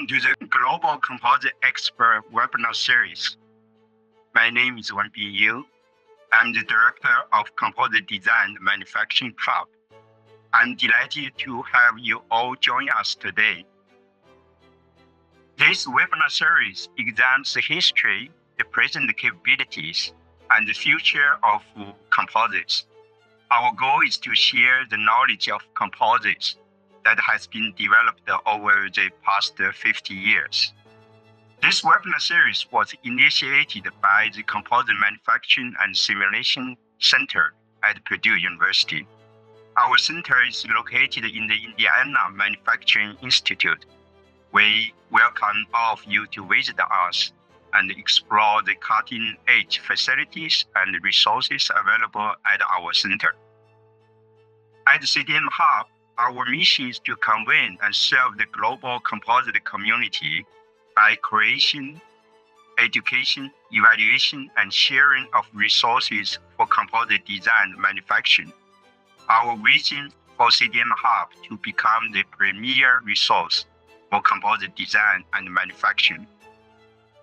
Welcome to the Global Composite Expert webinar series. My name is Wenbin Yu. I'm the Director of Composite Design Manufacturing Hub. I'm delighted to have you all join us today. This webinar series examines the history, the present capabilities, and the future of composites. Our goal is to share the knowledge of composites that has been developed over the past 50 years. This webinar series was initiated by the Composite Manufacturing and Simulation Center at Purdue University. Our center is located in the Indiana Manufacturing Institute. We welcome all of you to visit us and explore the cutting-edge facilities and resources available at our center. At CDM Hub, our mission is to convene and serve the global composite community by creation, education, evaluation, and sharing of resources for composite design and manufacturing. Our vision for CDM Hub to become the premier resource for composite design and manufacturing.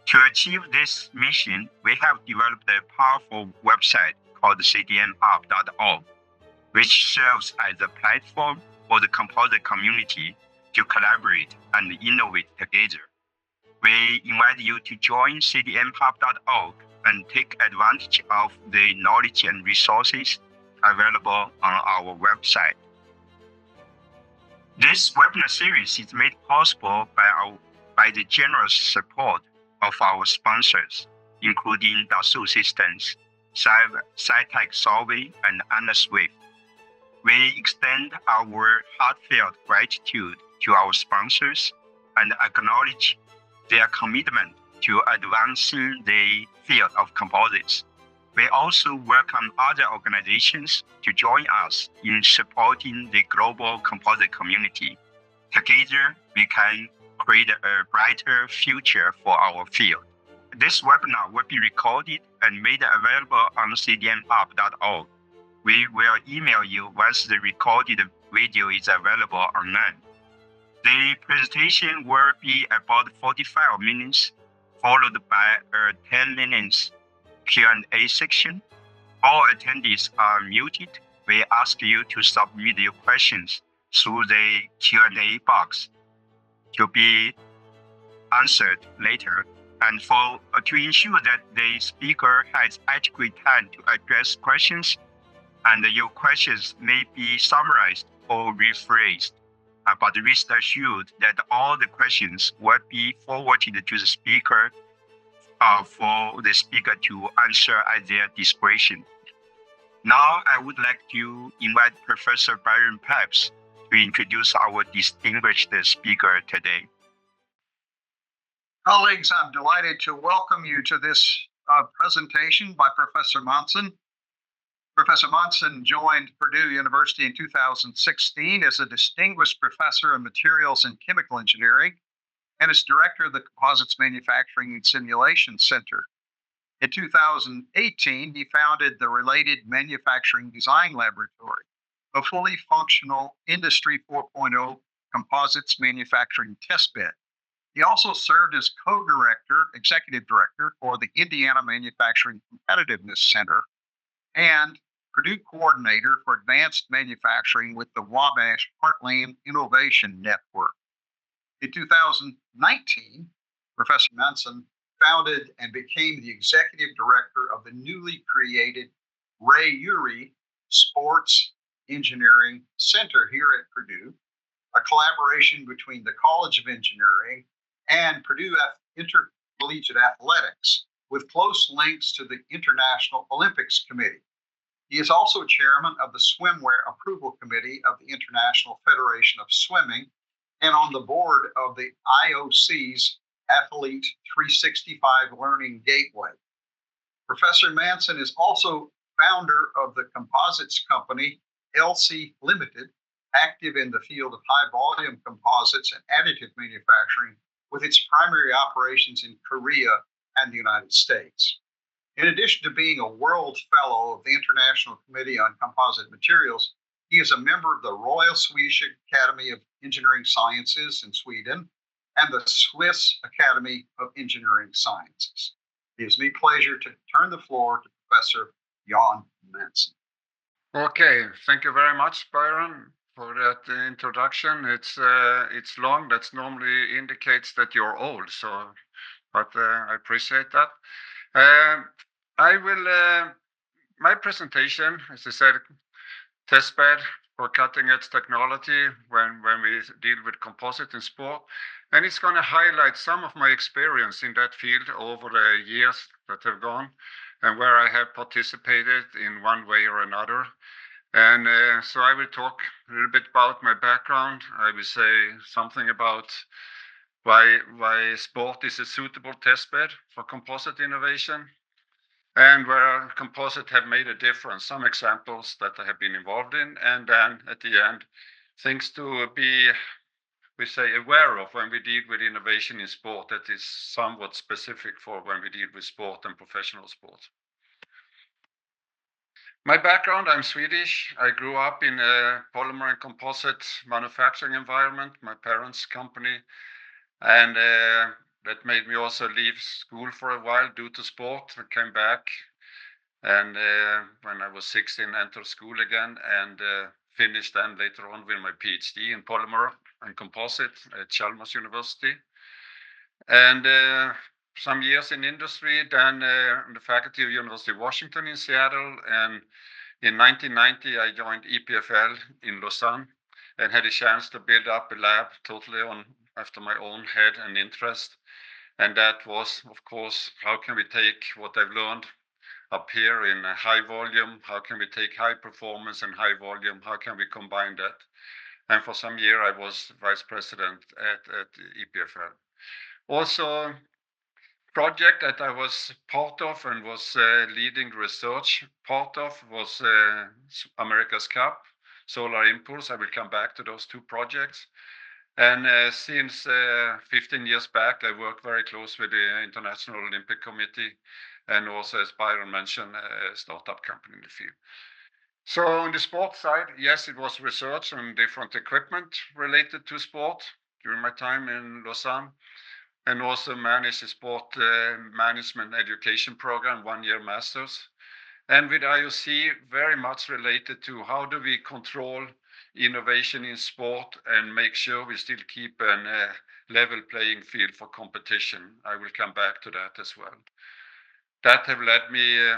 To achieve this mission, we have developed a powerful website called cdmhub.org, which serves as a platform for the composite community to collaborate and innovate together. We invite you to join cdmhub.org and take advantage of the knowledge and resources available on our website. This webinar series is made possible by the generous support of our sponsors, including Dassault Systems, SciTech Solvay, and Anna Swift. We extend our heartfelt gratitude to our sponsors and acknowledge their commitment to advancing the field of composites. We also welcome other organizations to join us in supporting the global composite community. Together, we can create a brighter future for our field. This webinar will be recorded and made available on cdmhub.org. We will email you once the recorded video is available online. The presentation will be about 45 minutes, followed by a 10 minutes Q&A section. All attendees are muted. We ask you to submit your questions through the Q&A box to be answered later. And to ensure that the speaker has adequate time to address questions, and your questions may be summarized or rephrased, but rest assured that all the questions will be forwarded to the speaker for the speaker to answer at their discretion. Now, I would like to invite Professor Byron Pabst to introduce our distinguished speaker today. Colleagues, I'm delighted to welcome you to this presentation by Professor Mansson. Professor Mansson joined Purdue University in 2016 as a distinguished professor in materials and chemical engineering and as director of the Composites Manufacturing and Simulation Center. In 2018, he founded the related Manufacturing Design Laboratory, a fully functional Industry 4.0 composites manufacturing testbed. He also served as executive director for the Indiana Manufacturing Competitiveness Center and Purdue coordinator for advanced manufacturing with the Wabash Heartland Innovation Network. In 2019, Professor Mansson founded and became the executive director of the newly created Ray Urey Sports Engineering Center here at Purdue, a collaboration between the College of Engineering and Purdue Intercollegiate Athletics, with close links to the International Olympics Committee. He is also chairman of the Swimwear Approval Committee of the International Federation of Swimming and on the board of the IOC's Athlete 365 Learning Gateway. Professor Mansson is also founder of the composites company LC Limited, active in the field of high-volume composites and additive manufacturing, with its primary operations in Korea and the United States. In addition to being a World Fellow of the International Committee on Composite Materials, he is a member of the Royal Swedish Academy of Engineering Sciences in Sweden and the Swiss Academy of Engineering Sciences. It gives me pleasure to turn the floor to Professor Jan Mansson. Okay, thank you very much, Byron, for that introduction. It's long. That normally indicates that you're old. So, but I appreciate that. I will. My presentation, as I said, testbed for cutting edge technology when we deal with composite in sport. And it's going to highlight some of my experience in that field over the years that have gone and where I have participated in one way or another. And so I will talk a little bit about my background. I will say something about why sport is a suitable testbed for composite innovation and where composite have made a difference, some examples that I have been involved in, and then at the end, things to be, we say, aware of when we deal with innovation in sport that is somewhat specific for when we deal with sport and professional sports. My background, I'm Swedish. I grew up in a polymer and composite manufacturing environment, my parents' company, and that made me also leave school for a while due to sport. I came back and when I was 16, entered school again and finished then later on with my PhD in polymer and composite at Chalmers University. And some years in industry, then in the faculty of University of Washington in Seattle. And in 1990, I joined EPFL in Lausanne and had a chance to build up a lab totally after my own head and interest. And that was, of course, how can we take what I've learned up here in a high volume? How can we take high performance and high volume? How can we combine that? And for some year, I was vice president at EPFL. Also, project that I was part of and was leading research part of was America's Cup, Solar Impulse. I will come back to those two projects. And since 15 years back, I work very close with the International Olympic Committee and also, as Byron mentioned, a startup company in the field. So on the sports side, yes, it was research on different equipment related to sport during my time in Lausanne, and also managed a sport management education program, 1-year masters. And with IOC, very much related to how do we control innovation in sport and make sure we still keep a level playing field for competition. I will come back to that as well. That have led me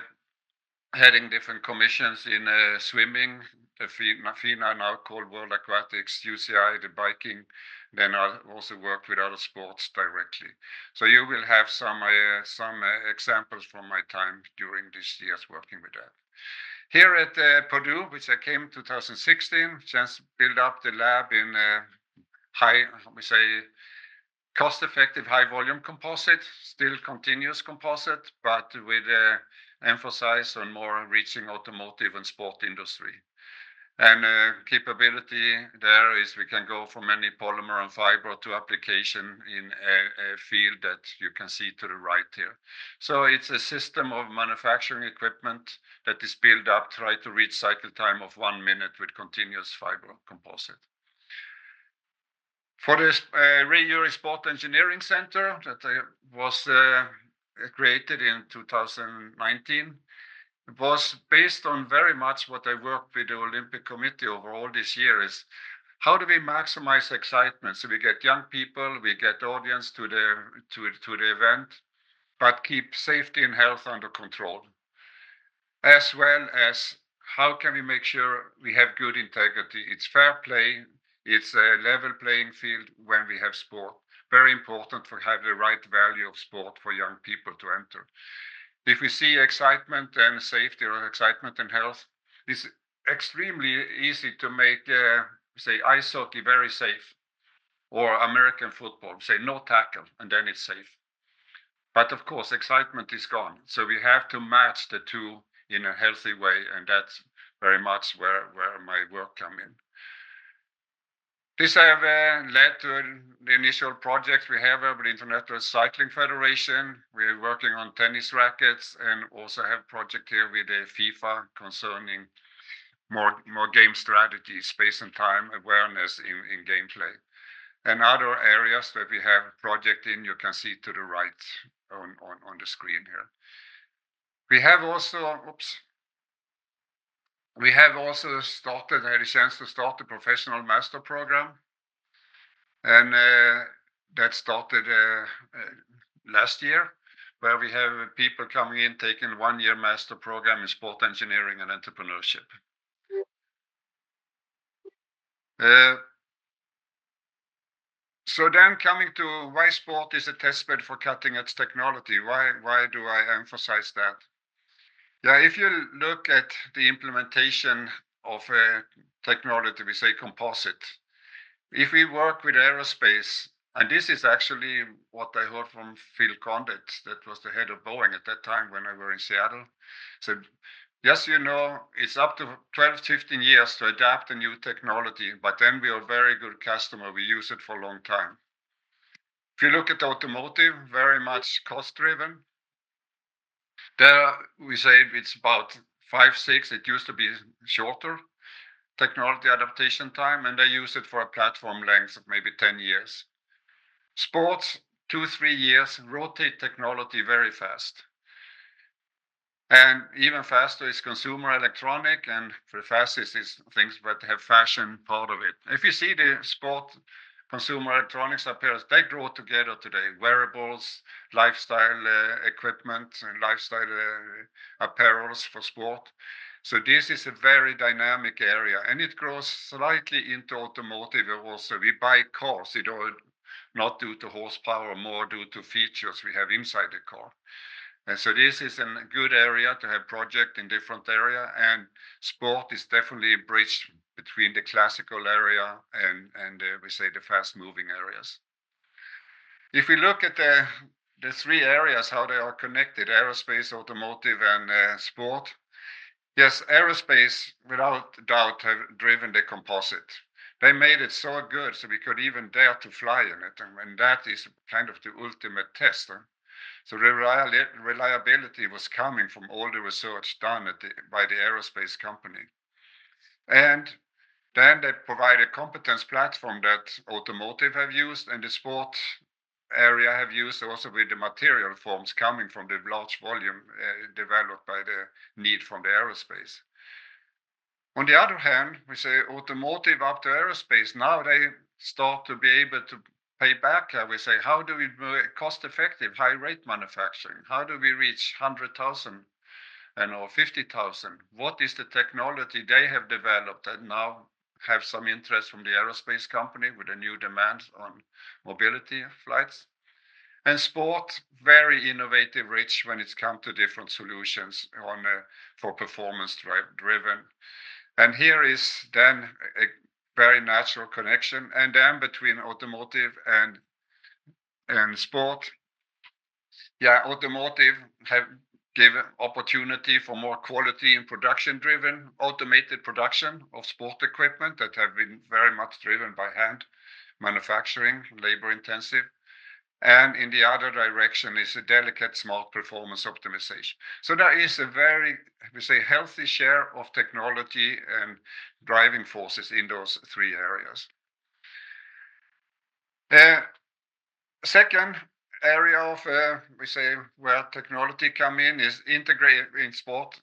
heading different commissions in swimming, the FINA now called World Aquatics, UCI, the biking. Then I also work with other sports directly. So you will have some examples from my time during these years working with that. Here at Purdue, which I came in 2016, just build up the lab in cost-effective high-volume composite, still continuous composite, but with emphasis on more reaching automotive and sport industry. And capability there is we can go from any polymer and fiber to application in a field that you can see to the right here. So it's a system of manufacturing equipment that is built up, try to reach cycle time of 1 minute with continuous fiber composite. For the Ray Urey Sport Engineering Center that was created in 2019, it was based on very much what I worked with the Olympic Committee over all these years. How do we maximize excitement? So we get young people, we get audience to the event, but keep safety and health under control. As well as how can we make sure we have good integrity? It's fair play. It's a level playing field when we have sport. Very important to have the right value of sport for young people to enter. If we see excitement and safety or excitement and health, it's extremely easy to make, say, ice hockey very safe, or American football, say no tackle, and then it's safe. But of course, excitement is gone. So we have to match the two in a healthy way, and that's very much where my work come in. This have led to the initial projects we have with the International Cycling Federation. We're working on tennis rackets and also have project here with the FIFA concerning more game strategy, space and time awareness in gameplay. and other areas that we have project in, you can see to the right on the screen here. We have also, we have also started, had a chance to start the professional master program, and that started last year, where we have people coming in taking 1-year master program in sport engineering and entrepreneurship. So then coming to why sport is a testbed for cutting edge technology. Why do I emphasize that? Yeah, if you look at the implementation of technology, we say composite. If we work with aerospace, and this is actually what I heard from Phil Condit, that was the head of Boeing at that time when I were in Seattle. So yes, you know, it's up to 12, 15 years to adapt a new technology, but then we are a very good customer. We use it for a long time. If you look at automotive, very much cost driven. There we say it's about 5, 6. It used to be shorter technology adaptation time, and they use it for a platform length of maybe 10 years. Sports, 2, 3 years, rotate technology very fast. And even faster is consumer electronic, and the fastest is things that have fashion part of it. If you see the sport consumer electronics appears, they grow together today. Wearables, lifestyle equipment, and lifestyle apparels for sport. So this is a very dynamic area, and it grows slightly into automotive also. We buy cars, not due to horsepower, more due to features we have inside the car. And so this is a good area to have project in different area, and sport is definitely a bridge between the classical area and we say the fast moving areas. If we look at the 3 areas, how they are connected, aerospace, automotive, and sport. Yes, aerospace, without doubt, have driven the composite. They made it so good so we could even dare to fly in it, and that is kind of the ultimate test. So the reliability was coming from all the research done by the aerospace company. And then they provide a competence platform that automotive have used, and the sport area have used also with the material forms coming from the large volume developed by the need from the aerospace. On the other hand, we say automotive up to aerospace, now they start to be able to pay back. We say, how do we do cost effective, high rate manufacturing? How do we reach 100,000 or 50,000? What is the technology they have developed and now have some interest from the aerospace company with a new demand on mobility flights? And sport, very innovative, rich when it's come to different solutions for performance driven. And here is then a very natural connection, and then between automotive and sport. Yeah, automotive have given opportunity for more quality and production driven automated production of sport equipment that have been very much driven by hand manufacturing, labor intensive. And in the other direction is a delicate smart performance optimization. So there is a very, we say, healthy share of technology and driving forces in those 3 areas. Second area of, we say, where technology come in is integrate in sport,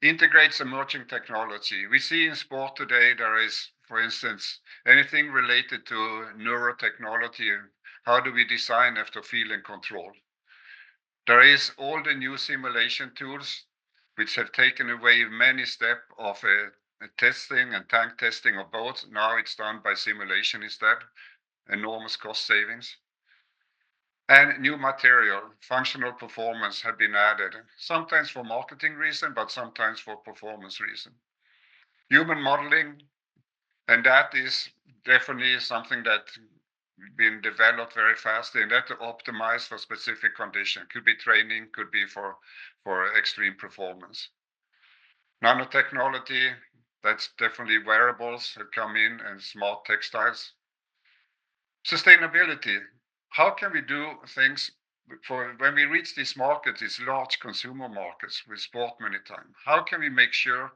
integrates emerging technology. We see in sport today there is, for instance, anything related to neurotechnology. How do we design after feel and control? There is all the new simulation tools which have taken away many steps of testing and tank testing of boats. Now it's done by simulation instead. Enormous cost savings. And new material, functional performance have been added, sometimes for marketing reason, but sometimes for performance reason. Human modeling, and that is definitely something that been developed very fast, and that to optimize for specific condition. Could be training, could be for extreme performance. Nanotechnology, that's definitely wearables have come in, and smart textiles. Sustainability, how can we do things for when we reach these markets, these large consumer markets with sport many times? How can we make sure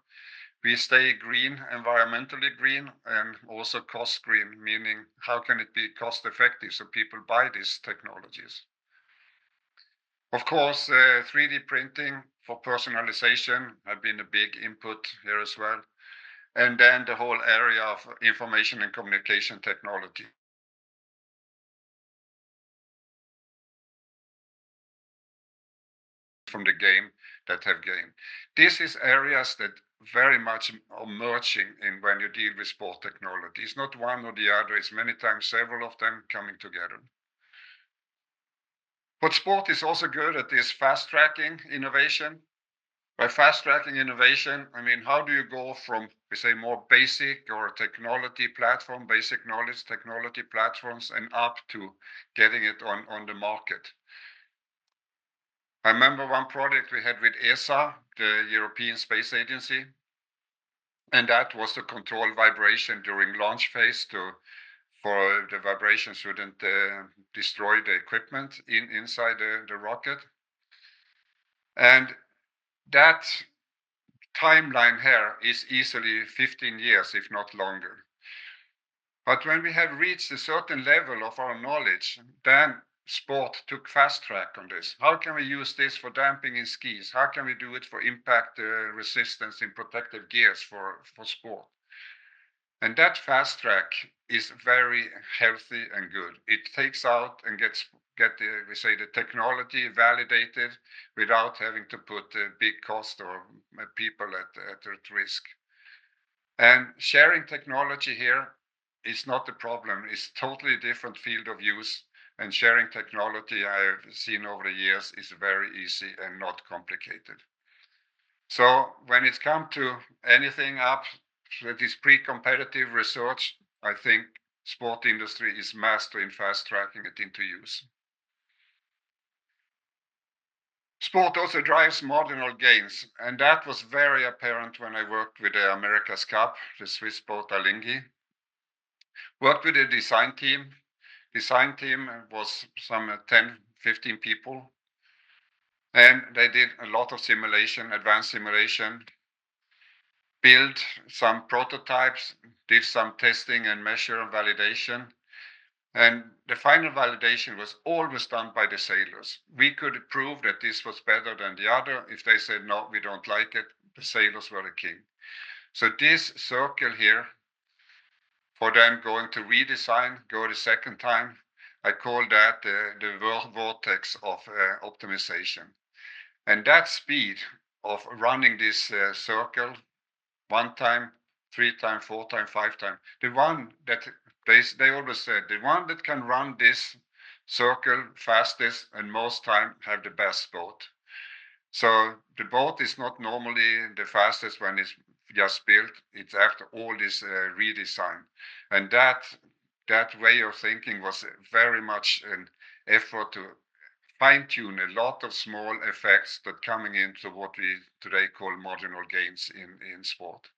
we stay green, environmentally green, and also cost green, meaning how can it be cost effective so people buy these technologies? Of course, 3D printing for personalization have been a big input here as well. And then the whole area of information and communication technology. From the game that have gained. This is areas that very much are merging in when you deal with sport technology. It's not one or the other, it's many times several of them coming together. What sport is also good at is fast tracking innovation. By fast tracking innovation, I mean, how do you go from, we say, more basic or technology platform, basic knowledge technology platforms, and up to getting it on the market? I remember one project we had with ESA, the European Space Agency, and that was to control vibration during launch phase for the vibration shouldn't destroy the equipment inside the rocket. And that timeline here is easily 15 years, if not longer. But when we have reached a certain level of our knowledge, then sport took fast track on this. How can we use this for damping in skis? How can we do it for impact resistance in protective gears for sport? And that fast track is very healthy and good. It takes out and get we say the technology validated without having to put a big cost or people at risk. And sharing technology here is not the problem. It's totally different field of use. And sharing technology I've seen over the years is very easy and not complicated. So when it comes to anything up that is pre-competitive research, I think sport industry is master in fast tracking it into use. Sport also drives marginal gains, and that was very apparent when I worked with the America's Cup, the Swiss boat Alinghi. Worked with the design team. Design team was some 10, 15 people. And they did a lot of simulation, advanced simulation, built some prototypes, did some testing and measure and validation. And the final validation was always done by the sailors. We could prove that this was better than the other. If they said, no, we don't like it, the sailors were the king. So this circle here, for them going to redesign, go the second time, I call that the vortex of optimization. And that speed of running this circle 1 time, 3 times, 4 times, 5 times, the one that they always said, the one that can run this circle fastest and most time have the best boat. So the boat is not normally the fastest when it's just built. It's after all this redesign. And that way of thinking was very much an effort to fine-tune a lot of small effects that coming into what we today call marginal gains in sport.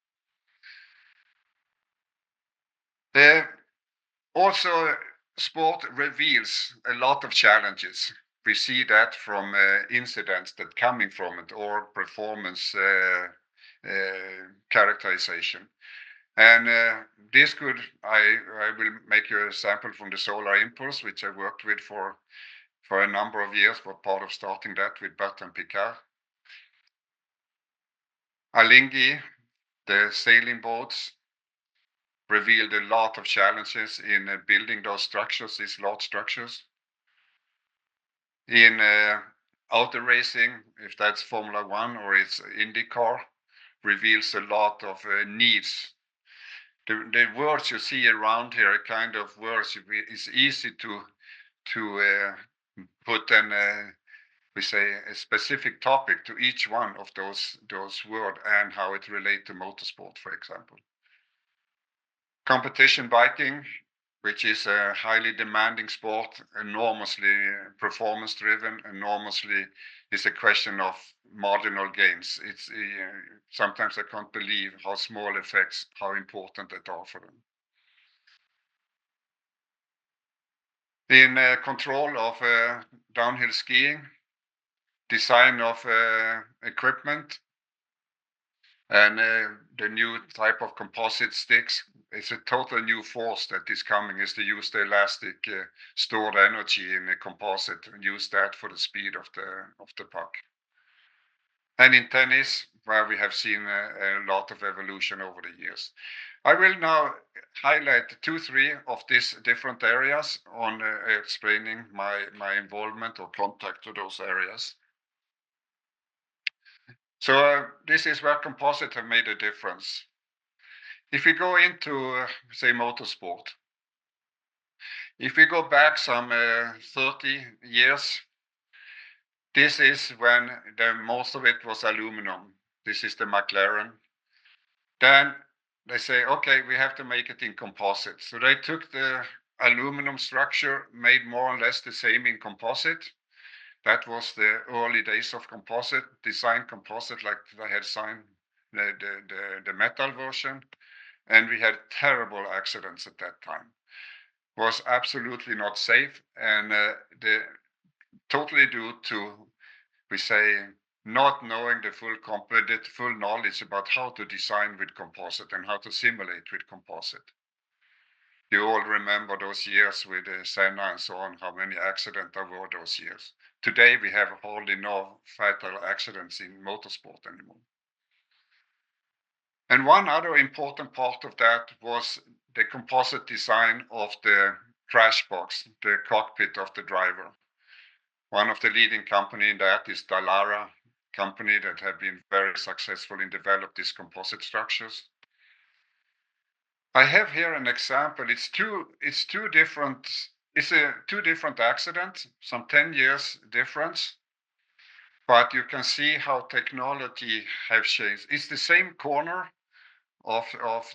Also, sport reveals a lot of challenges. We see that from incidents that coming from it or performance characterization. And this could, I will make you a sample from the Solar Impulse, which I worked with for a number of years, for part of starting that with Bertrand Piccard. Alinghi, the sailing boats, revealed a lot of challenges in building those structures, these large structures. In auto racing, if that's Formula One or it's IndyCar, reveals a lot of needs. The words you see around here are kind of words. It's easy to put we say a specific topic to each one of those words and how it relates to motorsport, for example. Competition biking, which is a highly demanding sport, enormously performance driven, enormously is a question of marginal gains. It's sometimes I can't believe how small effects, how important they are for them. In control of downhill skiing, design of equipment, And the new type of composite sticks, it's a total new force that is coming, is to use the elastic stored energy in a composite and use that for the speed of the puck. And in tennis, where we have seen a lot of evolution over the years. I will now highlight 2-3 of these different areas on explaining my involvement or contact to those areas. So this is where composites have made a difference. If we go into, say, motorsport, if we go back some 30 years, this is when most of it was aluminum. This is the McLaren. Then they say, okay, we have to make it in composite. So they took the aluminum structure, made more or less the same in composite. That was the early days of composite, design composite like they had signed the metal version. And we had terrible accidents at that time. Was absolutely not safe, and totally due to, we say, not knowing the full knowledge about how to design with composite and how to simulate with composite. You all remember those years with Senna and so on, how many accidents there were those years. Today we have hardly no fatal accidents in motorsport anymore. And one other important part of that was the composite design of the crash box, the cockpit of the driver. One of the leading company in that is Dallara company that have been very successful in developing these composite structures. I have here an example. It's two different accidents, some 10 years difference. But you can see how technology have changed. It's the same corner of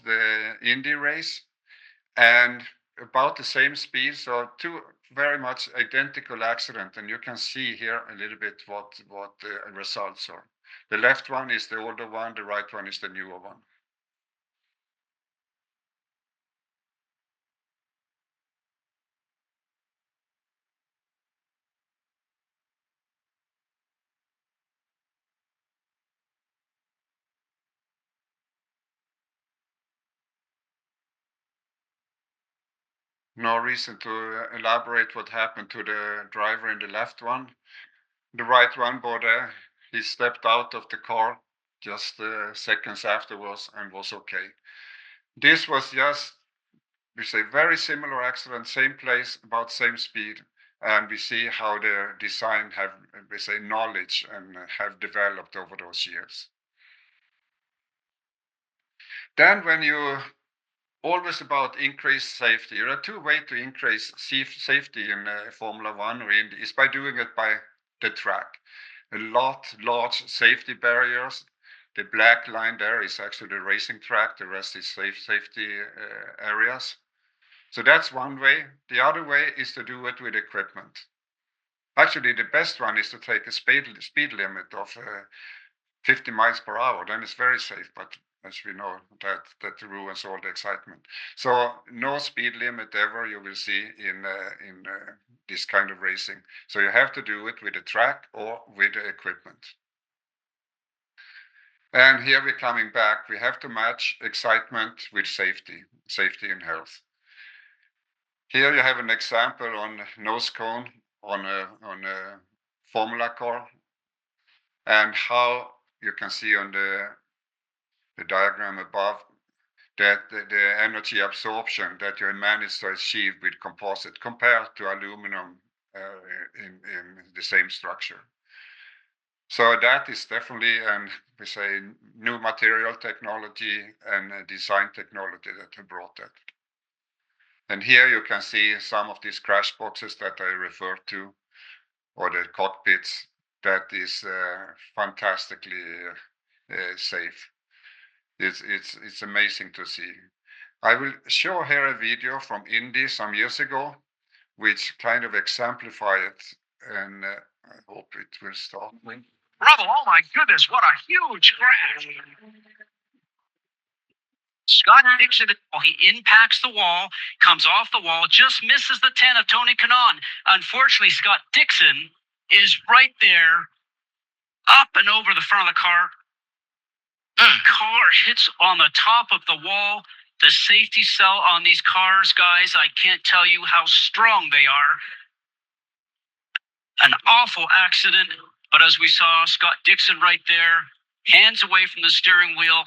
the Indy race and about the same speed. So two very much identical accident. And you can see here a little bit what the results are. The left one is the older one, the right one is the newer one. No reason to elaborate what happened to the driver in the left one. The right one, but he stepped out of the car just seconds afterwards and was okay. This was just, we say, very similar accident, same place, about same speed, and we see how the design have, we say, knowledge and have developed over those years. Then when you always about increased safety, there are two ways to increase safety in Formula One or Indy is by doing it by the track. Large safety barriers. The black line there is actually the racing track. The rest is safety areas. So that's one way. The other way is to do it with equipment. Actually, the best one is to take a speed limit of 50 miles per hour. Then it's very safe, but as we know, that ruins all the excitement. So no speed limit ever you will see in this kind of racing. So you have to do it with the track or with the equipment. And here we're coming back. We have to match excitement with safety and health. Here you have an example on nose cone on a Formula car, and how you can see on the diagram above that the energy absorption that you managed to achieve with composite compared to aluminum in the same structure. So that is definitely, we say, new material technology and design technology that have brought that. And here you can see some of these crash boxes that I referred to, or the cockpits, that is fantastically safe. It's amazing to see. I will show here a video from Indy some years ago, which kind of exemplify it, and I hope it will start. Brother, oh my goodness, what a huge crash. Scott Dixon, he impacts the wall, comes off the wall, just misses the 10 of Tony Kanaan. Unfortunately, Scott Dixon is right there, up and over the front of the car. car hits on the top of the wall. The safety cell on these cars, guys, I can't tell you how strong they are. An awful accident, but as we saw, Scott Dixon right there, hands away from the steering wheel.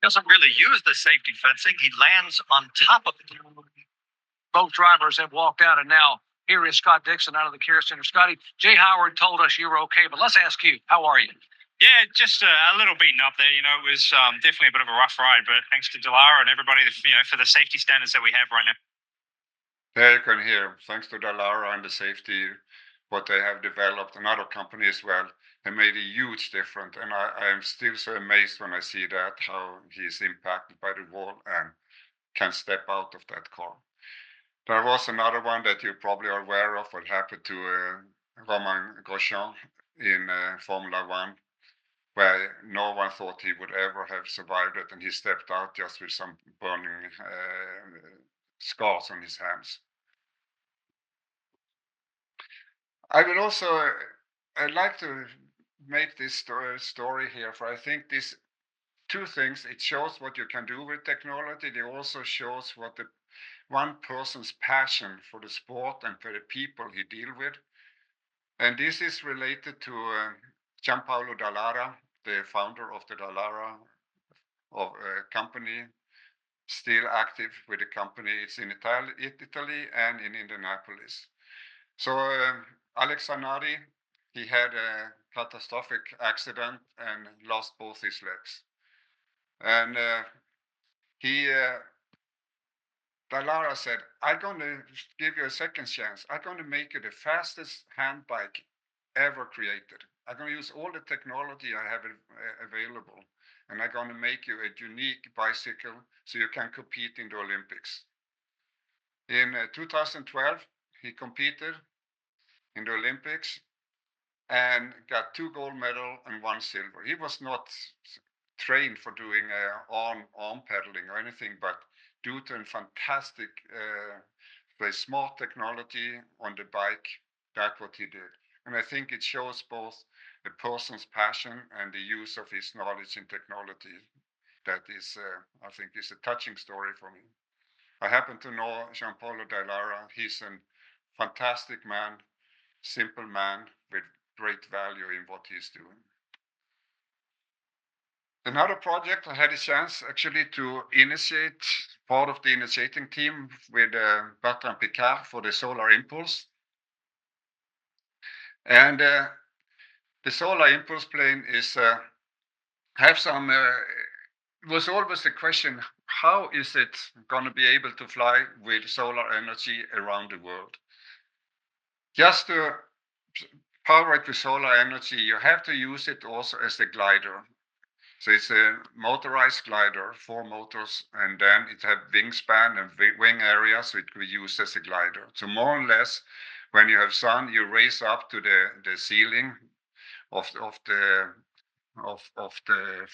Doesn't really use the safety fencing. He lands on top of it. Both drivers have walked out, and now here is Scott Dixon out of the Care Center. Scotty, Jay Howard told us you were okay, but let's ask you, how are you? Yeah, just a little beaten up there. It was definitely a bit of a rough ride, but thanks to Dallara and everybody, for the safety standards that we have right now. There you can hear, thanks to Dallara and the safety, what they have developed, another company as well, have made a huge difference. And I am still so amazed when I see that, how he is impacted by the wall and can step out of that car. There was another one that you probably are aware of, what happened to Romain Grosjean in Formula One, where no one thought he would ever have survived it, and he stepped out just with some burning scars on his hands. I would also, I'd like to make this story here, for I think these two things, it shows what you can do with technology. It also shows what the one person's passion for the sport and for the people he deal with. And this is related to Gianpaolo Dallara, the founder of the Dallara company, still active with the company. It's in Italy and in Indianapolis. So Alex Zanardi, he had a catastrophic accident and lost both his legs. And Dallara said, I'm going to give you a second chance. I'm going to make you the fastest hand bike ever created. I'm going to use all the technology I have available, and I'm going to make you a unique bicycle so you can compete in the Olympics. In 2012, he competed in the Olympics and got 2 gold medals and 1 silver. He was not trained for doing arm pedaling or anything, but due to a fantastic, very smart technology on the bike, that's what he did. And I think it shows both a person's passion and the use of his knowledge in technology. That is, I think, is a touching story for me. I happen to know Gianpaolo Dallara. He's a fantastic man, simple man with great value in what he's doing. Another project I had a chance actually to initiate, part of the initiating team with Bertrand Picard for the Solar Impulse. And the Solar Impulse plane is was always the question, how is it going to be able to fly with solar energy around the world? Just to power it with solar energy, you have to use it also as a glider. So it's a motorized glider, 4 motors, and then it has wingspan and wing area, so it could be used as a glider. So more or less, when you have sun, you raise up to the ceiling of the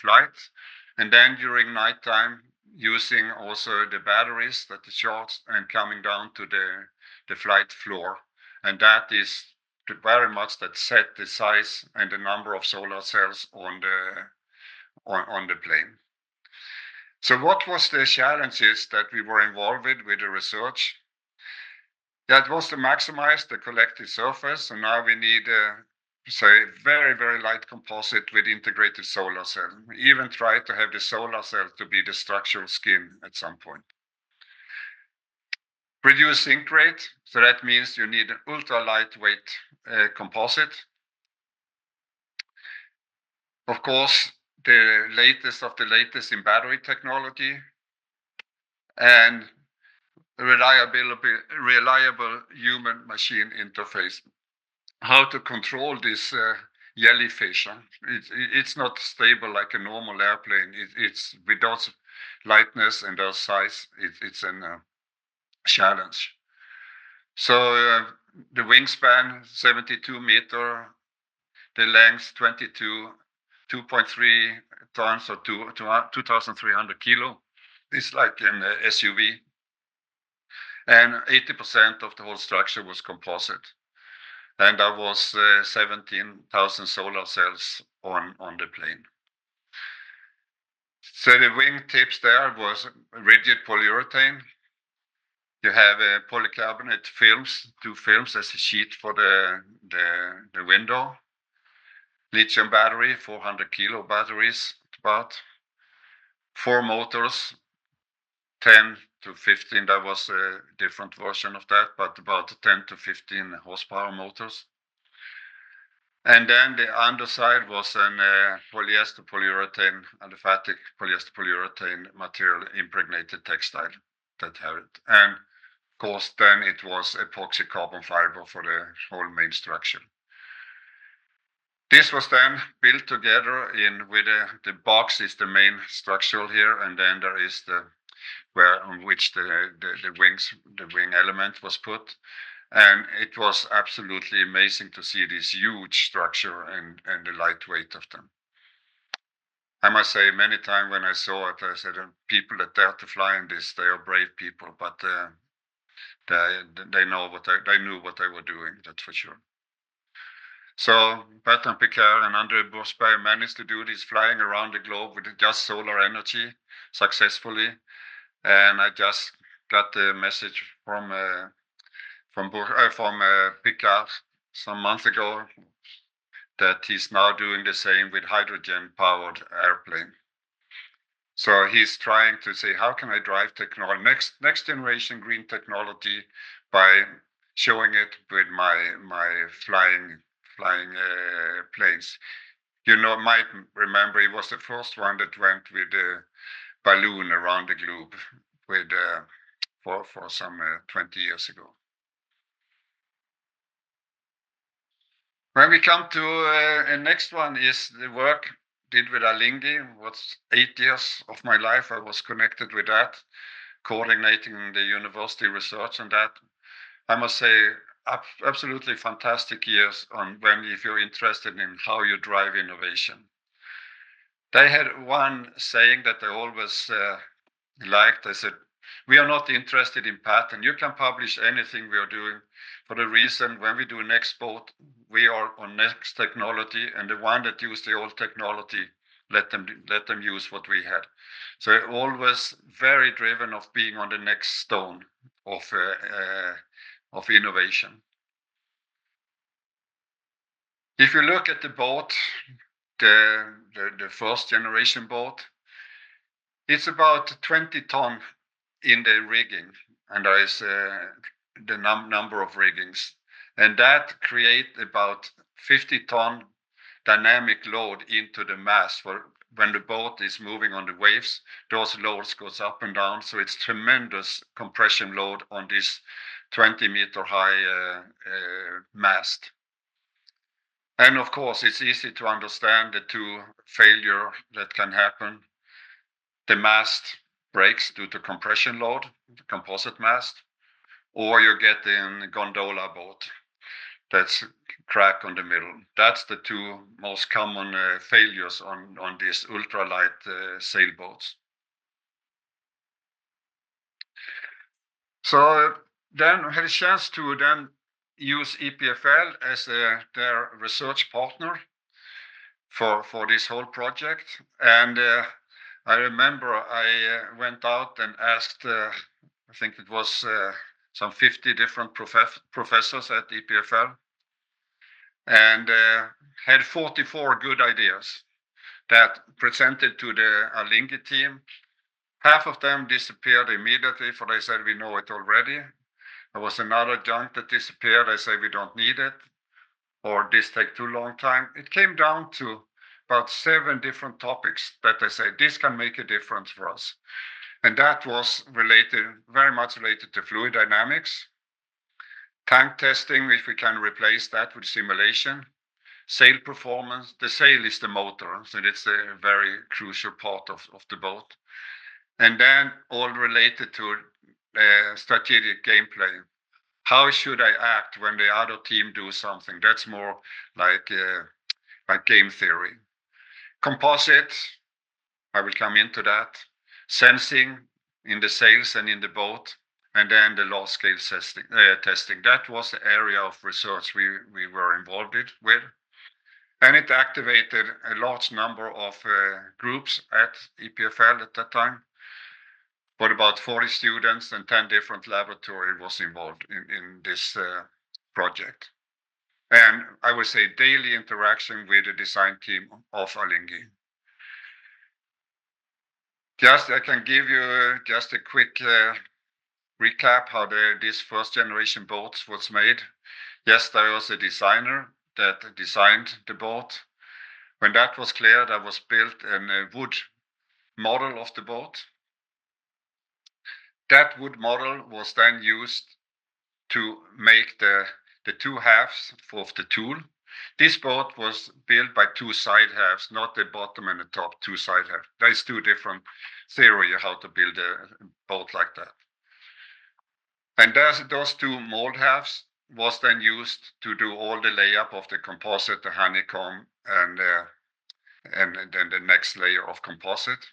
flight, and then during nighttime, using also the batteries that are charged and coming down to the flight floor, and that is very much that set the size and the number of solar cells on the plane. So what was the challenges that we were involved with the research? That was to maximize the collective surface. So now we need say very, very light composite with integrated solar cell. We even try to have the solar cell to be the structural skin at some point. Reduce sink rate. So that means you need an ultra lightweight composite. Of course, the latest of the latest in battery technology, and reliable human machine interface. How to control this jellyfish. It's not stable like a normal airplane. It's with those lightness and those size, it's a challenge. So the wingspan 72 meter, the length 22, 2.3 tons or 2,300 kilo. It's like an SUV. And 80% of the whole structure was composite. and there was 17,000 solar cells on the plane. So the wingtips there was rigid polyurethane. You have polycarbonate films, 2 films as a sheet for the window. Lithium battery, 400 kilo batteries, about 4 motors, 10 to 15. That was a different version of that, but about 10 to 15 horsepower motors. And then the underside was an polyester polyurethane, aliphatic polyester polyurethane material impregnated textile that had it. And of course, then it was epoxy carbon fiber for the whole main structure. This was then built together with the box is the main structural here, and then there is the where on which the wing element was put. And it was absolutely amazing to see this huge structure and the lightweight of them. I must say, many times when I saw it, I said, people that dare to fly in this, they are brave people, but they knew what they were doing, that's for sure. So Bertrand Piccard and André Borsberg managed to do this flying around the globe with just solar energy successfully. And I just got the message from Piccard some months ago that he's now doing the same with hydrogen-powered airplane. So he's trying to say, how can I drive technology, next generation green technology, by showing it with my flying planes. You know, might remember he was the first one that went with a balloon around the globe with for some 20 years ago. When we come to next one is the work did with Alinghi. Was 8 years of my life I was connected with that, coordinating the university research on that. I must say, absolutely fantastic years on when if you're interested in how you drive innovation. They had one saying that I always liked. I said, we are not interested in patent. You can publish anything we are doing, for the reason when we do next boat, we are on next technology, and the one that use the old technology, let them use what we had. So always very driven of being on the next stone of innovation. If you look at the boat, the first generation boat, it's about 20 ton in the rigging, and there is the number of riggings, and that create about 50 ton dynamic load into the mast. For when the boat is moving on the waves, those loads goes up and down, so it's tremendous compression load on this 20-meter high mast. And of course, it's easy to understand the 2 failure that can happen. The mast breaks due to compression load, the composite mast, or you get in gondola boat that's crack on the middle. That's the 2 most common failures on these ultralight sailboats. So then I had a chance to then use EPFL as their research partner for this whole project. And I remember I went out and asked, I think it was some 50 different professors at EPFL, and had 44 good ideas that presented to the Alinghi team. Half of them disappeared immediately, for they said, we know it already. There was another junk that disappeared. I said, we don't need it, or this take too long time. It came down to about 7 different topics that I said, this can make a difference for us. And that was very much related to fluid dynamics, tank testing, if we can replace that with simulation, sail performance. The sail is the motor, so it's a very crucial part of the boat. And then all related to strategic gameplay. How should I act when the other team do something? That's more like game theory. Composites, I will come into that. Sensing in the sails and in the boat, and then the large-scale testing. That was the area of research we were involved with. And it activated a large number of groups at EPFL at that time. But about 40 students and 10 different laboratories was involved in this project. And I would say daily interaction with the design team of Alinghi. I can give you just a quick recap how this first generation boats was made. Yes, there was a designer that designed the boat. When that was clear, there was built a wood model of the boat. That wood model was then used to make the two halves of the tool. This boat was built by two side halves, not the bottom and the top, two side halves. There's two different theories how to build a boat like that. And those two mold halves was then used to do all the layup of the composite, the honeycomb, and then the next layer of composite.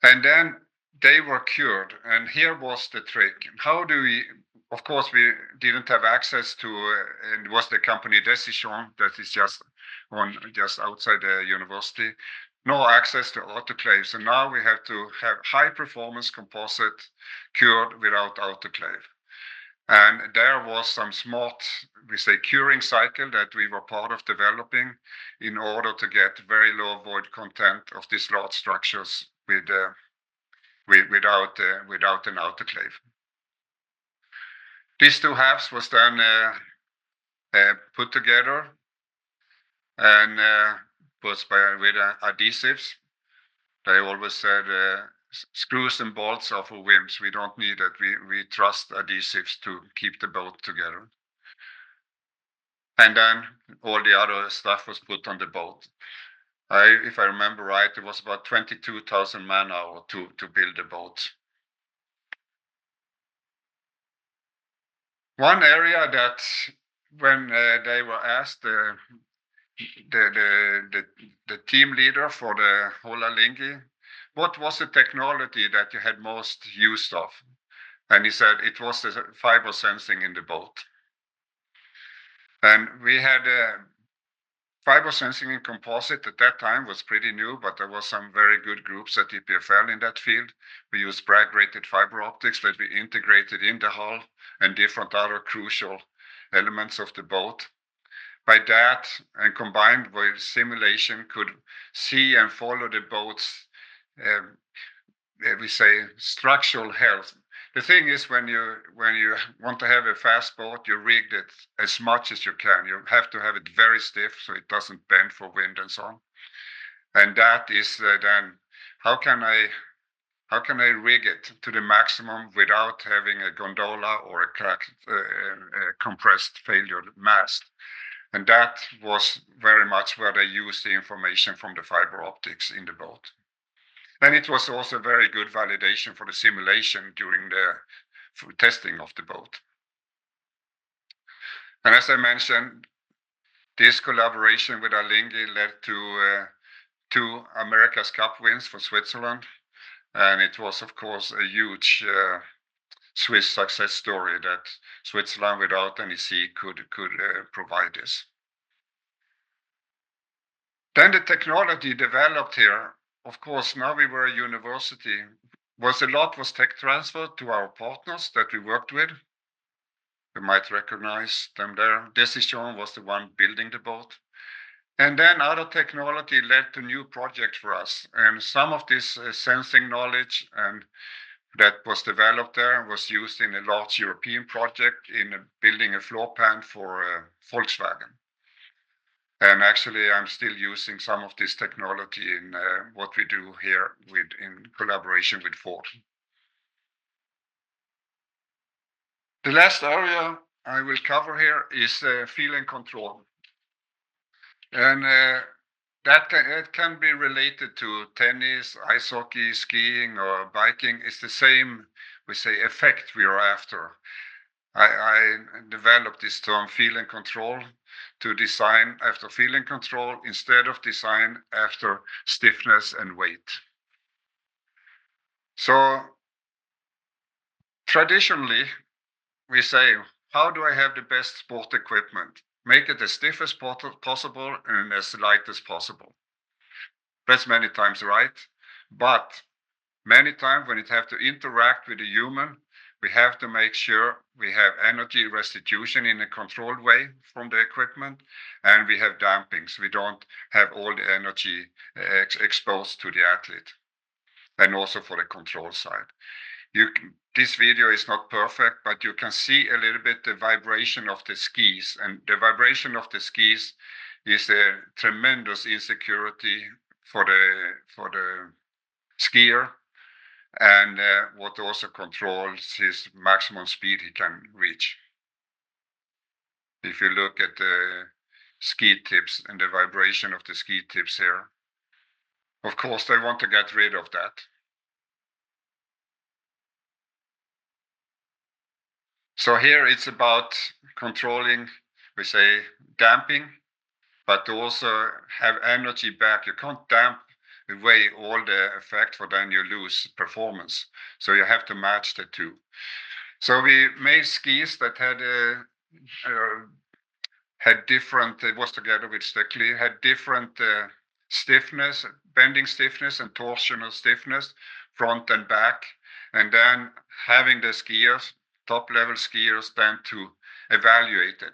And then they were cured. And here was the trick. How do we, of course, we didn't have access to, and it was the company Decision that is just outside the university. No access to autoclave. So now we have to have high performance composite cured without autoclave. And there was some smart, we say, curing cycle that we were part of developing in order to get very low void content of these large structures without an autoclave. These two halves was then put together and with adhesives. They always said screws and bolts are for wimps. We don't need it. We trust adhesives to keep the boat together. And then all the other stuff was put on the boat. If I remember right, it was about 22,000 man-hours to build the boat. One area that when they were asked, the team leader for the whole Alinghi, what was the technology that you had most use of? And he said it was the fiber sensing in the boat. And we had fiber sensing in composite at that time was pretty new, but there was some very good groups at EPFL in that field. We used Bragg-rated fiber optics that we integrated in the hull and different other crucial elements of the boat. By that, and combined with simulation, could see and follow the boat's, we say, structural health. The thing is, when you want to have a fast boat, you rig it as much as you can. You have to have it very stiff so it doesn't bend for wind and so on. And that is then how can I rig it to the maximum without having a gondola or a cracked, compressed failure mast? And that was very much where they used the information from the fiber optics in the boat. And it was also very good validation for the simulation during the testing of the boat. And as I mentioned, this collaboration with Alinghi led to 2 America's Cup wins for Switzerland. And it was, of course, a huge Swiss success story that Switzerland without any sea could provide this. Then the technology developed here. Of course, now we were a university. A lot was tech transferred to our partners that we worked with. You might recognize them there. Decision was the one building the boat. And then other technology led to new projects for us. And some of this sensing knowledge and that was developed there was used in a large European project in building a floor pan for Volkswagen. And actually, I'm still using some of this technology in what we do here in collaboration with Ford. The last area I will cover here is feel and control. And that can be related to tennis, ice hockey, skiing, or biking. It's the same, we say, effect we are after. I developed this term feel and control to design after feel and control instead of design after stiffness and weight. So Traditionally, we say, how do I have the best sport equipment? Make it as stiff as possible and as light as possible. That's many times right. But many times when it have to interact with a human, we have to make sure we have energy restitution in a controlled way from the equipment, and we have damping, so we don't have all the energy exposed to the athlete, and also for the control side. This video is not perfect, but you can see a little bit the vibration of the skis, and the vibration of the skis is a tremendous insecurity for the skier, and what also controls his maximum speed he can reach. If you look at the ski tips and the vibration of the ski tips here, of course they want to get rid of that. So here it's about controlling, we say damping, but also have energy back. You can't damp away all the effect, for then you lose performance. So you have to match the two. So we made skis that had different, it was together with Stöckli, had different stiffness, bending stiffness and torsional stiffness, front and back. And then having the skiers, top level skiers, then to evaluate it.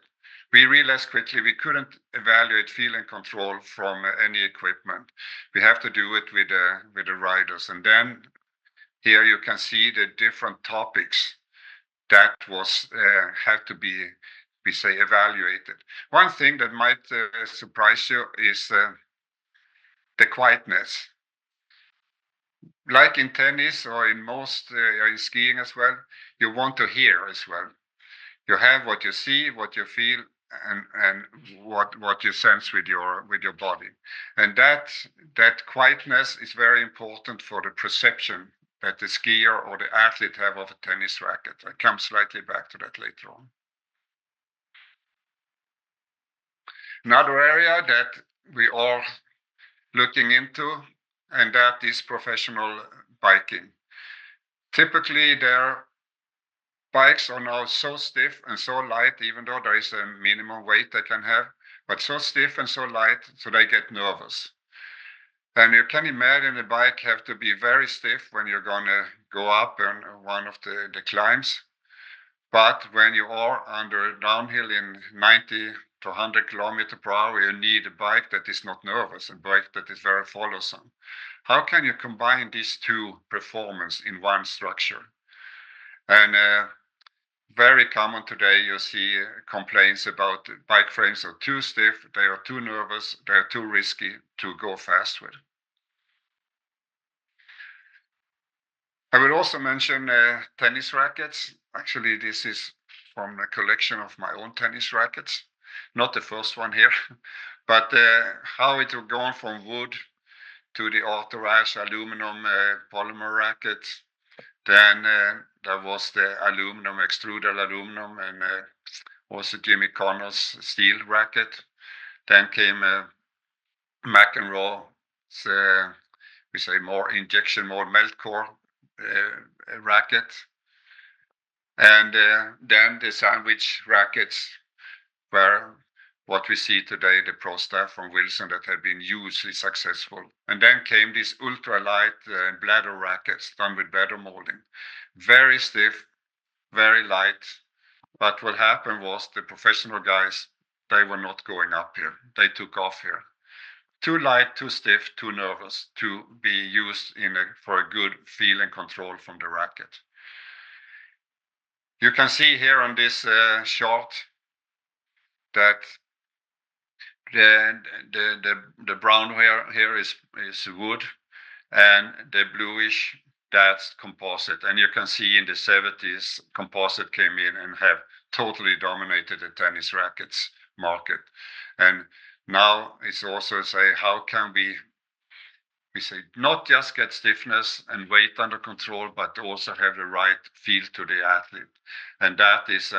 We realized quickly we couldn't evaluate feel and control from any equipment. We have to do it with the riders. And then here you can see the different topics that was had to be, we say, evaluated. One thing that might surprise you is the quietness. Like in tennis or in most in skiing as well, you want to hear as well. You have what you see, what you feel, and what you sense with your body, and that quietness is very important for the perception that the skier or the athlete have of a tennis racket. I come slightly back to that later on. Another area that we are looking into, and that is professional biking. Typically, their bikes are now so stiff and so light, even though there is a minimum weight they can have, but so stiff and so light, so they get nervous. And you can imagine a bike have to be very stiff when you're going to go up on one of the climbs. But when you are under downhill in 90 to 100 kilometers per hour, you need a bike that is not nervous, a bike that is very follow-some. How can you combine these two performance in one structure? And very common today, you see complaints about bike frames are too stiff, they are too nervous, they are too risky to go fast with. I will also mention tennis rackets. Actually, this is from a collection of my own tennis rackets. Not the first one here, but how it will go from wood to the Arthur aluminum polymer racket. Then there was the aluminum, extruded aluminum, and also Jimmy Connor's steel racket. Then came McEnroe's, we say, more injection, more melt core racket. And then the sandwich rackets were what we see today, the Pro Staff from Wilson that had been hugely successful. And then came these ultralight bladder rackets done with bladder molding. Very stiff, very light. But what happened was the professional guys, they were not going up here. They took off here. Too light, too stiff, too nervous to be used for a good feel and control from the racket. You can see here on this chart that the brown here is wood, and the bluish, that's composite. And you can see in the 70s, composite came in and have totally dominated the tennis rackets market. And now it's also say, how can we say not just get stiffness and weight under control, but also have the right feel to the athlete. And that is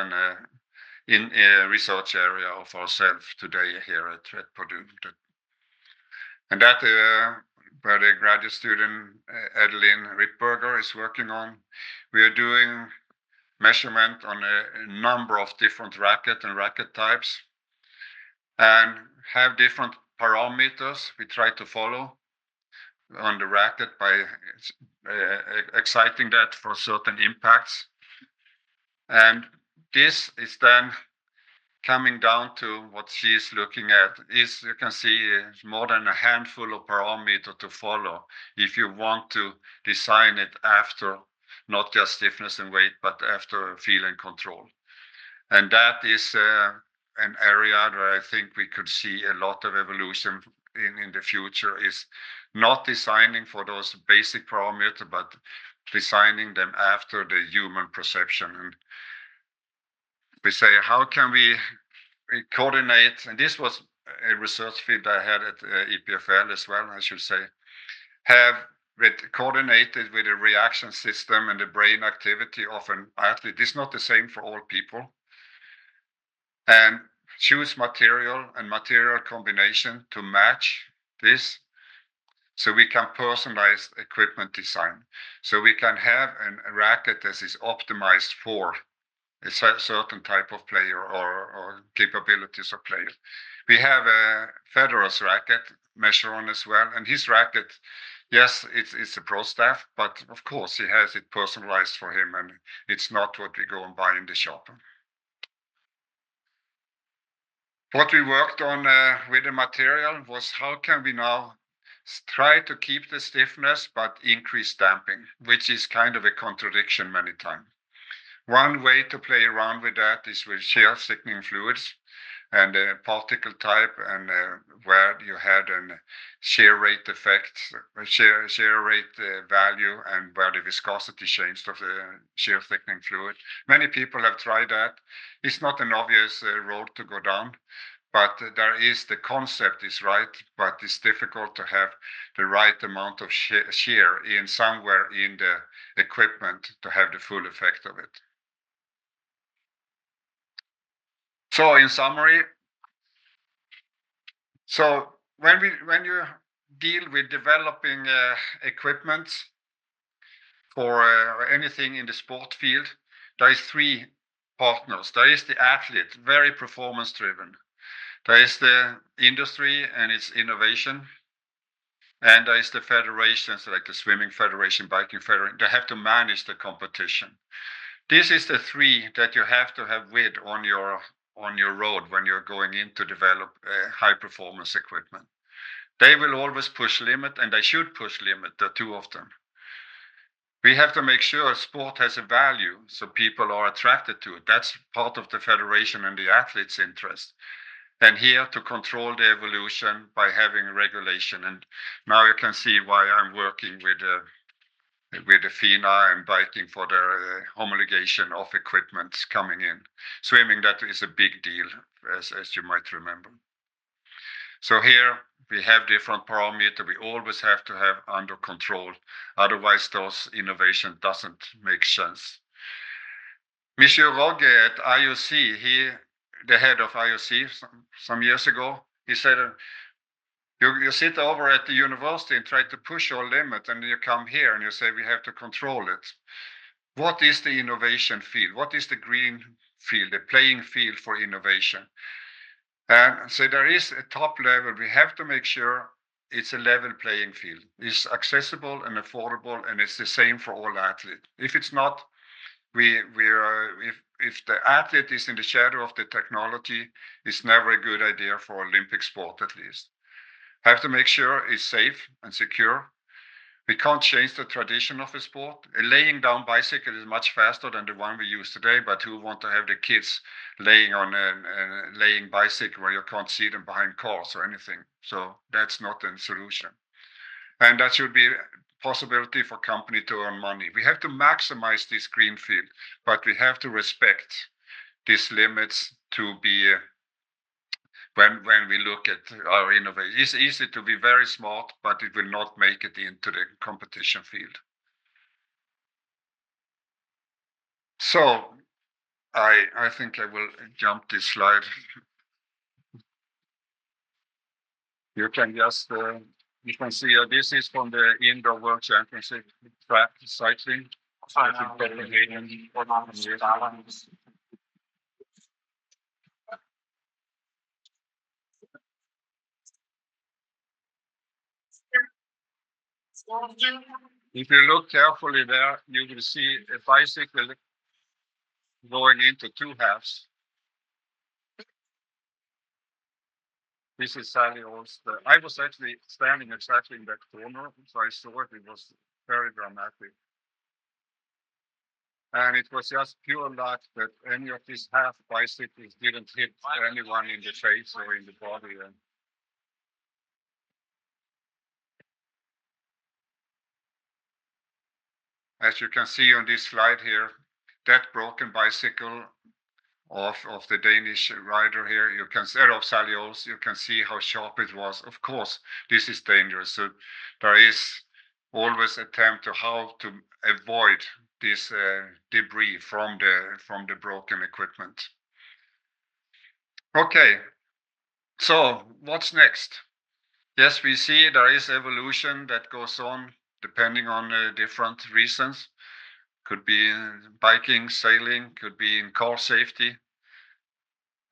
in a research area of ourselves today here at Purdue. And that where the graduate student Adeline Rittberger is working on. We are doing measurement on a number of different racket and racket types, and have different parameters we try to follow on the racket by exciting that for certain impacts. And this is then coming down to what she's looking at is, you can see, more than a handful of parameters to follow if you want to design it after not just stiffness and weight, but after feel and control. And that is an area where I think we could see a lot of evolution in the future, is not designing for those basic parameters, but designing them after the human perception. And we say, how can we coordinate? And this was a research field I had at EPFL as well, I should say, have it coordinated with a reaction system and the brain activity of an athlete. It's not the same for all people. And choose material and material combination to match this, so we can personalize equipment design. So we can have a racket that is optimized for a certain type of player or capabilities of player. We have a Federer's racket measure on as well, and his racket, yes, it's a pro staff, but of course he has it personalized for him, and it's not what we go and buy in the shop. What we worked on with the material was, how can we now try to keep the stiffness but increase damping, which is kind of a contradiction many times. One way to play around with that is with shear thickening fluids and particle type, and where you had a shear rate effect, shear rate value, and where the viscosity changed of the shear thickening fluid. Many people have tried that. It's not an obvious road to go down, but there is, the concept is right, but it's difficult to have the right amount of shear in somewhere in the equipment to have the full effect of it. So in summary, so when you deal with developing equipment for anything in the sport field, there is three partners. There is the athlete, very performance driven. There is the industry and its innovation. And there is the federations, like the swimming federation, biking federation. They have to manage the competition. This is the three that you have to have with on your road when you're going in to develop high performance equipment. They will always push limit, and they should push limit, the two of them. We have to make sure sport has a value, so people are attracted to it. That's part of the federation and the athlete's interest. And here to control the evolution by having regulation. And now you can see why I'm working with the FINA and biking for their homologation of equipment coming in. Swimming, that is a big deal, as you might remember. So here we have different parameters we always have to have under control. Otherwise, those innovation doesn't make sense. Monsieur Rogge at IOC, the head of IOC some years ago, he said, you sit over at the university and try to push your limit, and you come here and you say we have to control it. What is the innovation field? What is the green field, the playing field for innovation? And so there is a top level. We have to make sure it's a level playing field. It's accessible and affordable, and it's the same for all athletes. If it's not, if the athlete is in the shadow of the technology, it's never a good idea for Olympic sport, at least. Have to make sure it's safe and secure. We can't change the tradition of a sport. A laying down bicycle is much faster than the one we use today, but who want to have the kids laying on a laying bicycle where you can't see them behind cars or anything? So that's not a solution. And that should be a possibility for company to earn money. We have to maximize this green field, but we have to respect these limits to be when we look at our innovation. It's easy to be very smart, but it will not make it into the competition field. So I think I will jump this slide. You can just you can see this is from the Indoor World Championship track cycling. If you look carefully there, you will see a bicycle going into two halves. This is Sally Olster. I was actually standing exactly in that corner, so I saw it. It was very dramatic. And it was just pure luck that any of these half bicycles didn't hit anyone in the face or in the body. As you can see on this slide here, that broken bicycle of the Danish rider here, you can see of Sally Ols, you can see how sharp it was. Of course, this is dangerous. So there is always attempt to how to avoid this debris from the broken equipment. Okay, so what's next? Yes, we see there is evolution that goes on depending on different reasons. Could be biking, sailing, could be in car safety.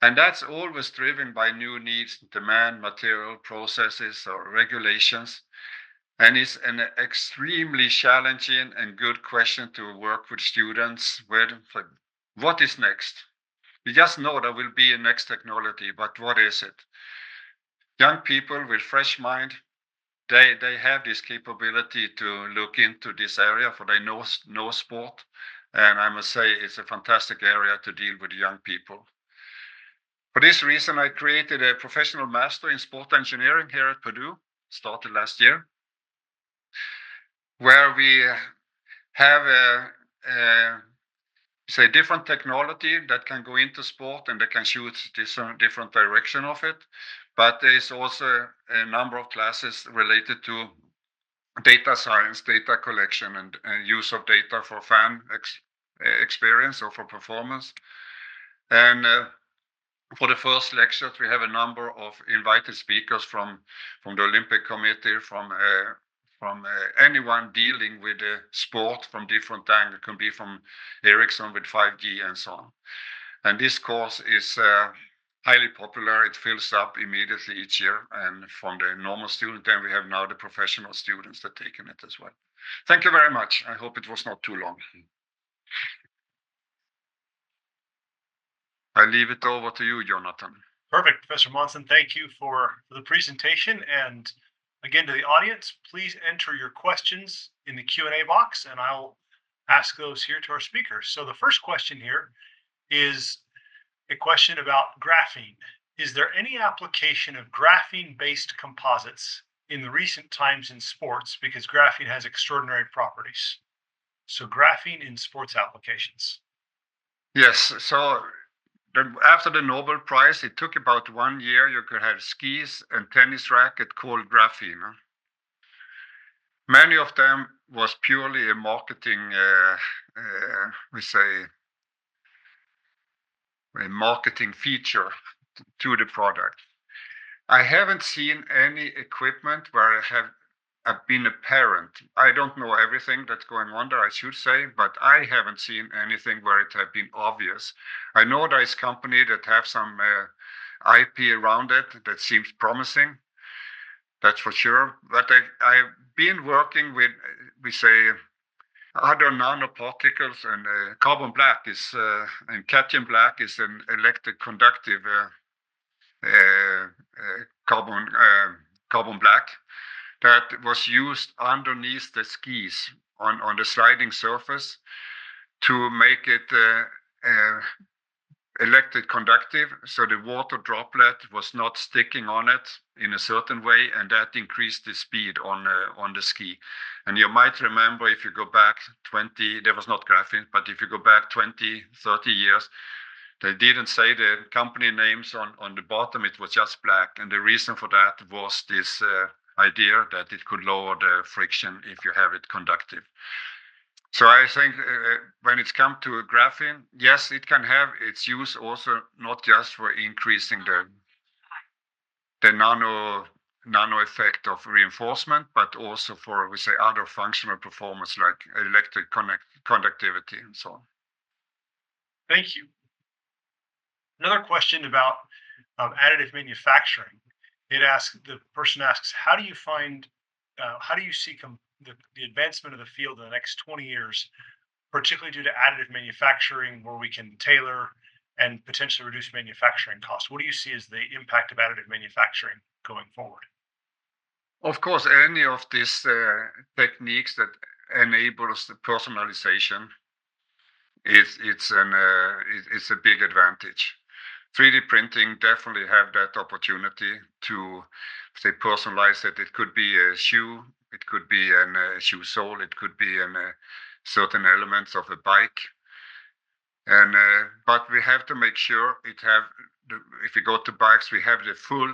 And that's always driven by new needs, demand, material, processes, or regulations. And it's an extremely challenging and good question to work with students with. What is next? We just know there will be a next technology, but what is it? Young people with fresh mind, they have this capability to look into this area, for they know sport. And I must say it's a fantastic area to deal with young people. For this reason, I created a professional master in sport engineering here at Purdue, started last year, where we have say different technology that can go into sport and they can shoot different direction of it. But there is also a number of classes related to data science, data collection, and use of data for fan experience or for performance. And for the first lectures, we have a number of invited speakers from the Olympic Committee, from anyone dealing with sport from different angles. It can be from Ericsson with 5G and so on. And this course is highly popular. It fills up immediately each year. And from the normal student, then we have now the professional students that taken it as well. Thank you very much. I hope it was not too long. I leave it over to you, Jonathan. Perfect, Professor Mansson. Thank you for the presentation. And again, to the audience, please enter your questions in the Q&A box, and I'll ask those here to our speakers. So the first question here is a question about graphene. Is there any application of graphene-based composites in the recent times in sports, because graphene has extraordinary properties? So graphene in sports applications. Yes, so after the Nobel Prize, it took about 1 year. You could have skis and tennis racket called graphene. Many of them was purely a marketing, a marketing feature to the product. I haven't seen any equipment where I've been a parent. I don't know everything that's going on there, I should say, but I haven't seen anything where it has been obvious. I know there is company that have some IP around it that seems promising. That's for sure. But I've been working with, we say, other nanoparticles, and carbon black is, and cadmium black is an electroconductive carbon black that was used underneath the skis on the sliding surface to make it electric conductive, so the water droplet was not sticking on it in a certain way, and that increased the speed on the ski. And you might remember, if you go back 20, there was not graphene, but if you go back 20, 30 years, they didn't say the company names on the bottom, it was just black. And the reason for that was this idea that it could lower the friction if you have it conductive. So I think when it's come to graphene, yes, it can have its use also, not just for increasing the nano effect of reinforcement, but also for, we say, other functional performance like electric conductivity and so on. Thank you. Another question about additive manufacturing. The person asks, how do you see the advancement of the field in the next 20 years, particularly due to additive manufacturing, where we can tailor and potentially reduce manufacturing costs? What do you see as the impact of additive manufacturing going forward? Of course, any of these techniques that enables the personalization, it's a big advantage. 3D printing definitely have that opportunity to, say, personalize it. It could be a shoe, it could be a shoe sole, it could be certain elements of a bike. And but we have to make sure if we go to bikes, we have the full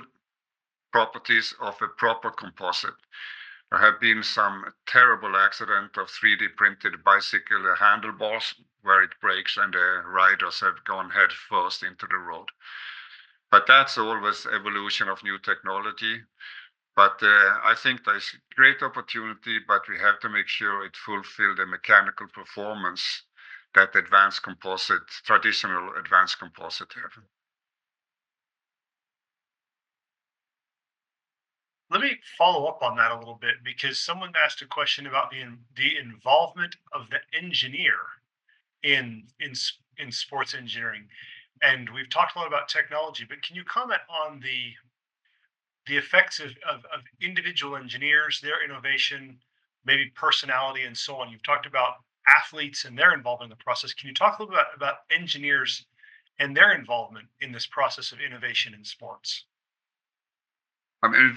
properties of a proper composite. There have been some terrible accident of 3D printed bicycle handlebars where it breaks and the riders have gone head first into the road. But that's always evolution of new technology. But I think there's great opportunity, but we have to make sure it fulfills the mechanical performance that traditional advanced composite have. Let me follow up on that a little bit, because someone asked a question about the involvement of the engineer in sports engineering. And we've talked a lot about technology, but can you comment on the effects of individual engineers, their innovation, maybe personality, and so on? You've talked about athletes and their involvement in the process. Can you talk a little bit about engineers and their involvement in this process of innovation in sports? I mean,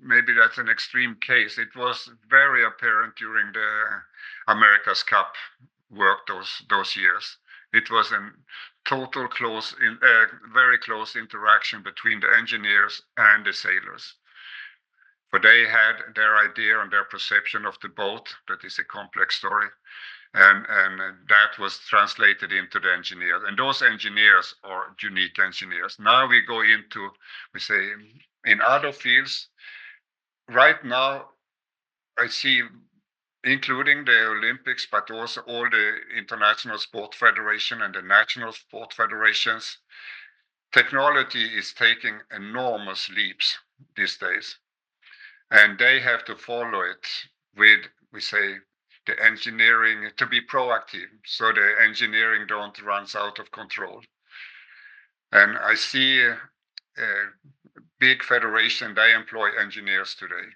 maybe that's an extreme case. It was very apparent during the America's Cup work those years. It was a very close interaction between the engineers and the sailors. For they had their idea and their perception of the boat. That is a complex story. And that was translated into the engineers. And those engineers are unique engineers. Now we go into, we say, in other fields. Right now, I see, including the Olympics, but also all the international sport federation and the national sport federations, technology is taking enormous leaps these days. And they have to follow it with, we say, the engineering to be proactive, so the engineering don't runs out of control. And I see a big federation, they employ engineers today.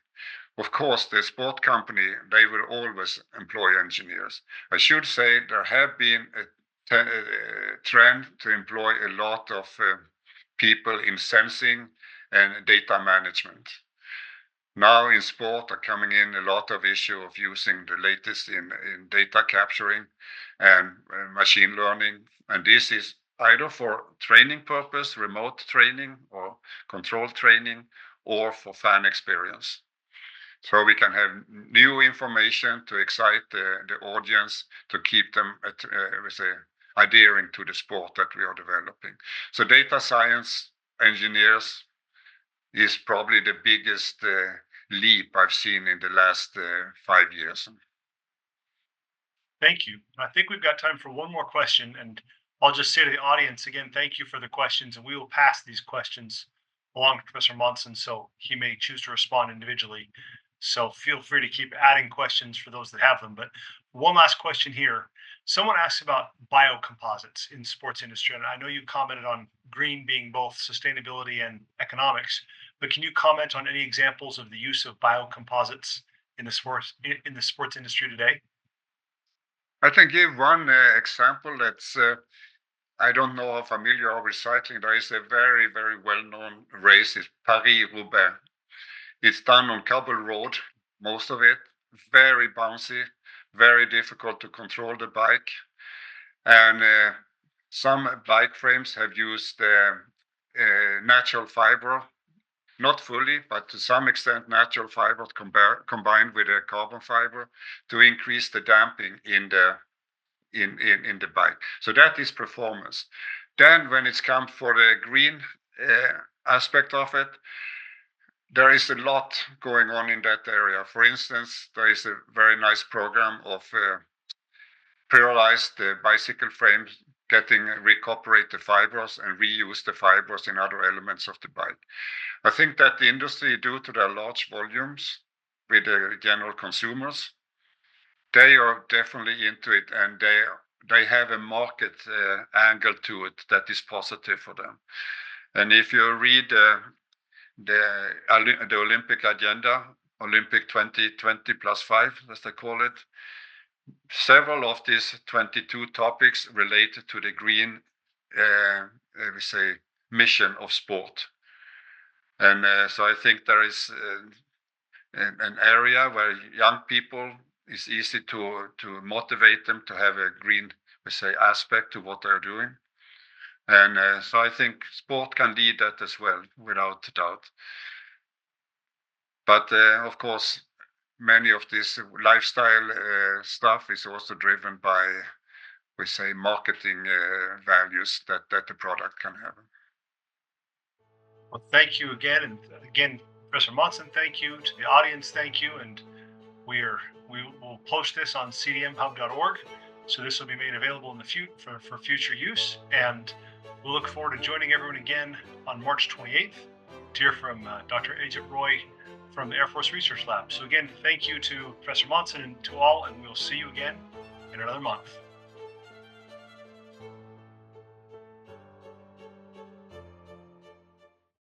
Of course, the sport company, they will always employ engineers. I should say there have been a trend to employ a lot of people in sensing and data management. Now in sport are coming in a lot of issue of using the latest in data capturing and machine learning. And this is either for training purpose, remote training or control training, or for fan experience. So we can have new information to excite the audience, to keep them adhering to the sport that we are developing. So data science engineers is probably the biggest leap I've seen in the last 5 years. Thank you. I think we've got time for one more question, and I'll just say to the audience again, thank you for the questions, and we will pass these questions along to Professor Mansson, so he may choose to respond individually. So feel free to keep adding questions for those that have them. But one last question here. Someone asked about biocomposites in sports industry, and I know you commented on green being both sustainability and economics, but can you comment on any examples of the use of biocomposites in the sports industry today? I can give one example that's, I don't know how familiar you are with cycling. There is a very, very well-known race, it's Paris-Roubaix. It's done on cobble road, most of it, very bouncy, very difficult to control the bike. And some bike frames have used natural fiber, not fully, but to some extent natural fiber combined with a carbon fiber to increase the damping in the bike. So that is performance. Then when it's come for the green aspect of it, there is a lot going on in that area. For instance, there is a very nice program of pyrolyzed bicycle frames, getting recuperate the fibers and reuse the fibers in other elements of the bike. I think that the industry, due to their large volumes with the general consumers, they are definitely into it, and they have a market angle to it that is positive for them. And if you read the Olympic agenda, Olympic 2020 plus 5, as they call it, several of these 22 topics relate to the green, we say, mission of sport. And so I think there is an area where young people, it's easy to motivate them to have a green, we say, aspect to what they're doing. And so I think sport can lead that as well, without doubt. But of course, many of this lifestyle stuff is also driven by, we say, marketing values that the product can have. Well, thank you again. And again, Professor Mansson, thank you. To the audience, thank you. And we will post this on cdmhub.org. So this will be made available in the for future use. And we'll look forward to joining everyone again on March 28th to hear from Dr. Ajit Roy from the Air Force Research Lab. So again, thank you to Professor Mansson and to all, and we'll see you again in another month.